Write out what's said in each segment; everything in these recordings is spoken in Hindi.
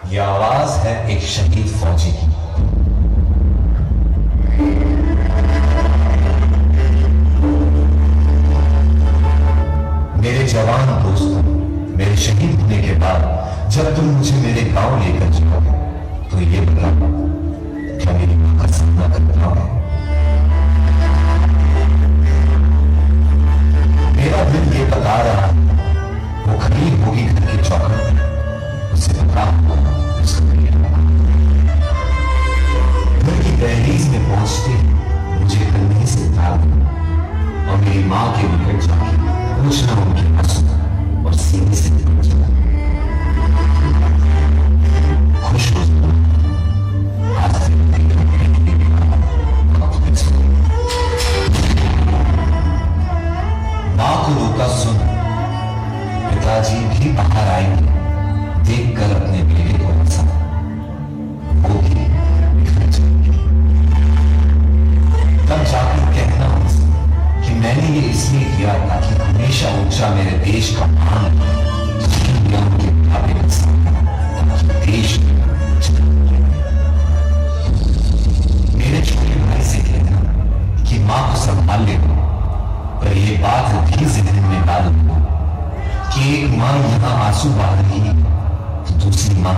ये आवाज है एक शहीद फौजी की। मेरे जवान दोस्तों, मेरे शहीद होने के बाद जब तुम मुझे मेरे गांव लेकर जाओगे तो ये बताओ, क्या मेरी मां का सामना कर पाओगे? मेरा दिल ये बता रहा है, वो खड़ी होगी घर के चौखट में, उसे बता घर की दहलीज में पहुंचते मुझे कंधे से उतार दो और मेरी मां के निकट जाके पूछना उनके आंसू और सीने से निकट जाना। खुश हो जाओ, आज मां को रोका सुन, पिताजी भी बाहर आएंगे, देखकर अपने बेटे को हंसा, वो भी बिखर जाएंगे। तब जाकर कहना उनसे कि मैंने ये इसलिए किया ताकि हमेशा ऊंचा मेरे देश का मान उनके भावे का सामना, ताकि देश मेरे छोटे भाई से कहना कि मां को संभाल लेगा, पर यह बात भी जिंदगी में डाल दो कि एक मां यहां आंसू बहा रही है तो दूसरी मां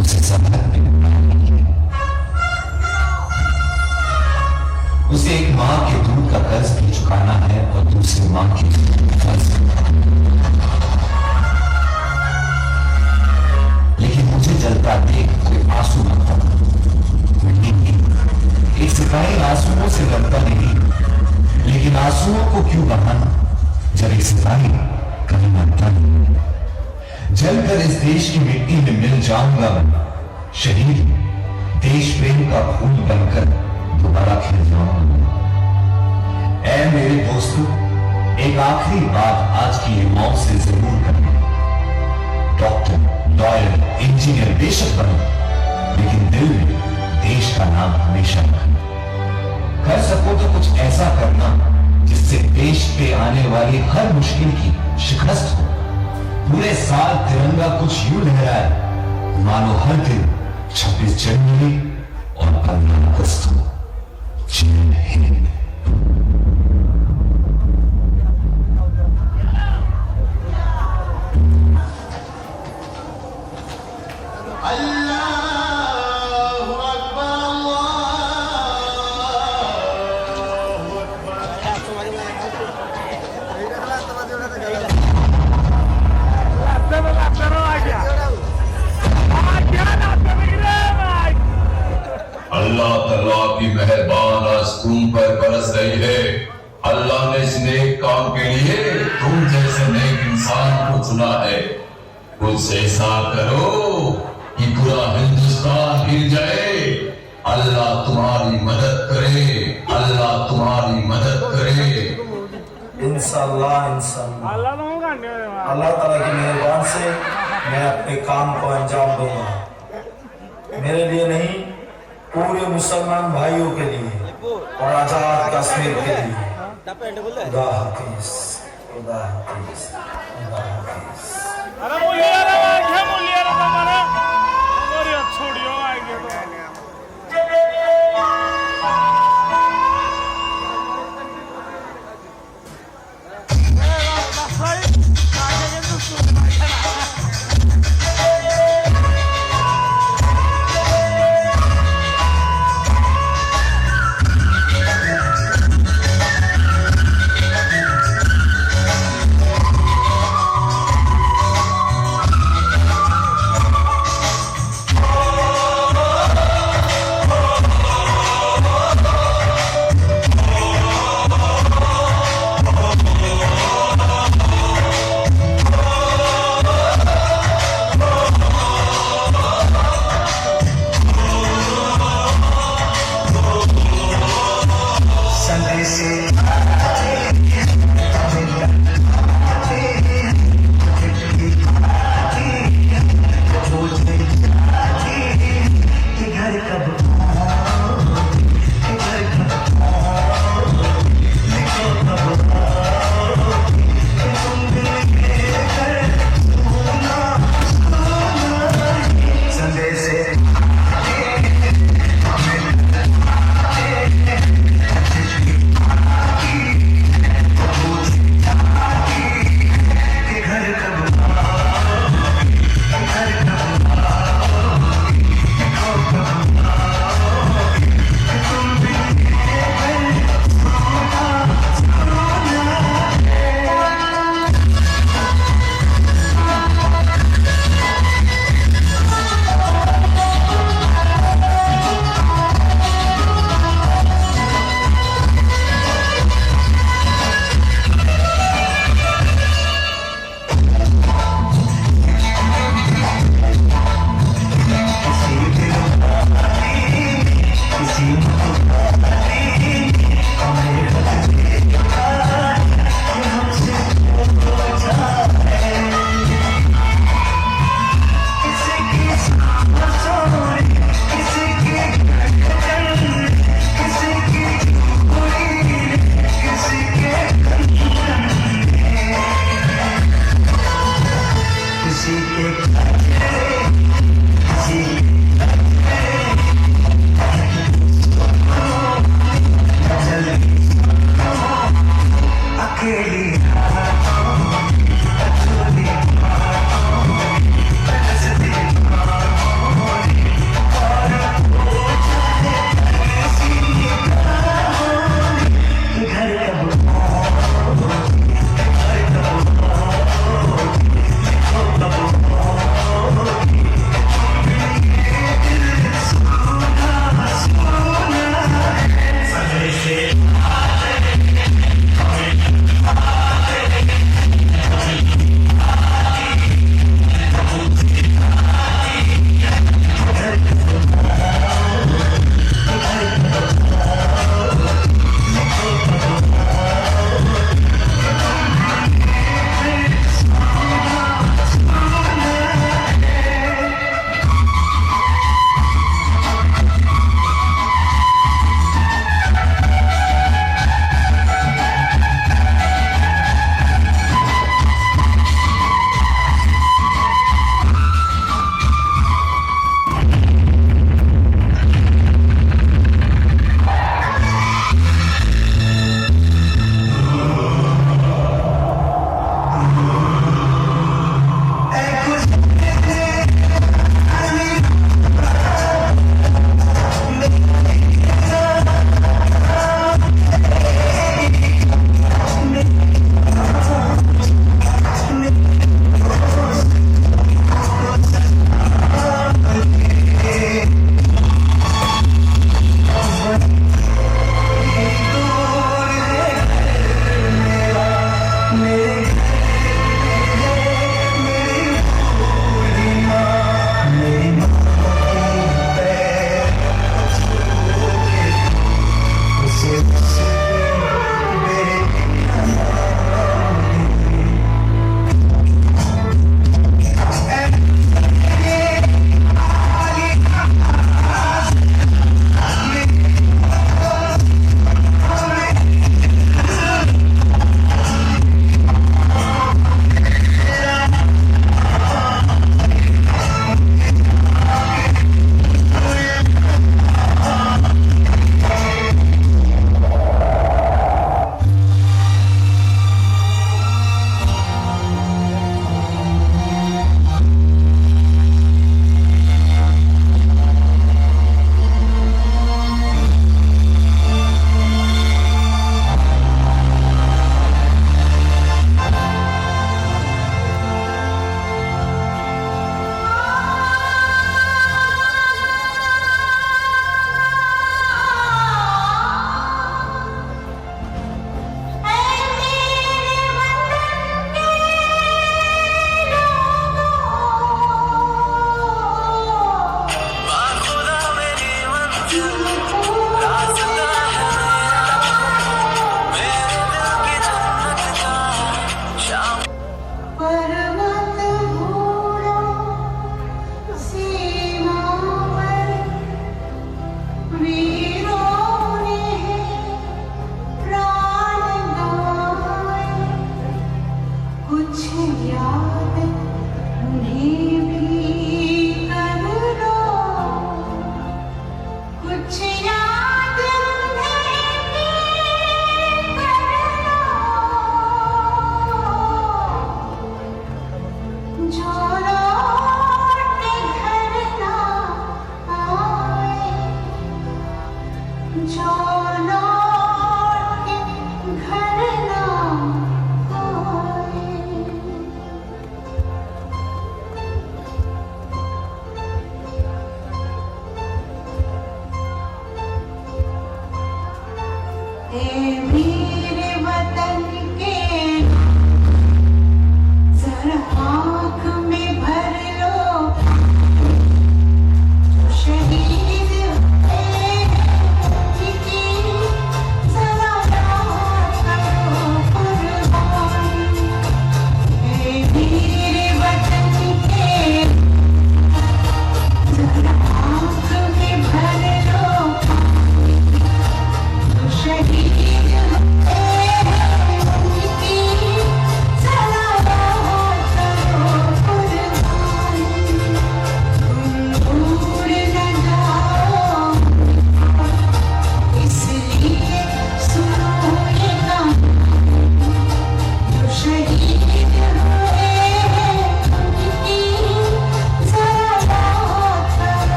उसे संभल में बना रही है। उसे एक मां के दूध का कर्ज भी चुकाना है और दूसरी मां के कर्ज। लेकिन मुझे जलता देख कोई आंसू बहता नहीं। एक सिपाही आंसुओं से डरता नहीं, लेकिन आंसुओं को क्यों बहाना जब एक सिपाही कभी मरता नहीं। जलकर इस देश की मिट्टी में मिल जाऊंगा मैं, शहीद देश प्रेम का फूल बनकर दोबारा खिल जाऊंगा। ऐ मेरे दोस्तों, एक आखिरी बात आज की युवाओं से जरूर करनी। डॉक्टर, लॉयर, इंजीनियर बेशक बनो, लेकिन दिल में देश का नाम हमेशा रखना। कर सको तो कुछ ऐसा करना जिससे देश पे आने वाली हर मुश्किल की शिकस्त हो। पूरे साल तिरंगा कुछ यूं लहराए मानो हर दिन 26 जनवरी और 15 अगस्त हो। जय हिंद। अल्लाह तआला की मेहरबान आज तुम पर बरस रही है। अल्लाह ने इस नेक काम के लिए तुम जैसे नेक इंसान को चुना है। कुछ ऐसा करो कि पूरा हिंदुस्तान हिल जाए। अल्लाह तुम्हारी मदद करे, अल्लाह तुम्हारी मदद करे। इंशाअल्लाह इंशाअल्लाह अल्लाह ताला की मेहरबान से मैं अपने काम को अंजाम दूंगा। मेरे लिए नहीं, पूरे मुसलमान भाइयों के लिए और आजाद कश्मीर के लिए। खुदा हाफिज, खुदा हाफिज, खुदा हाफिज। एक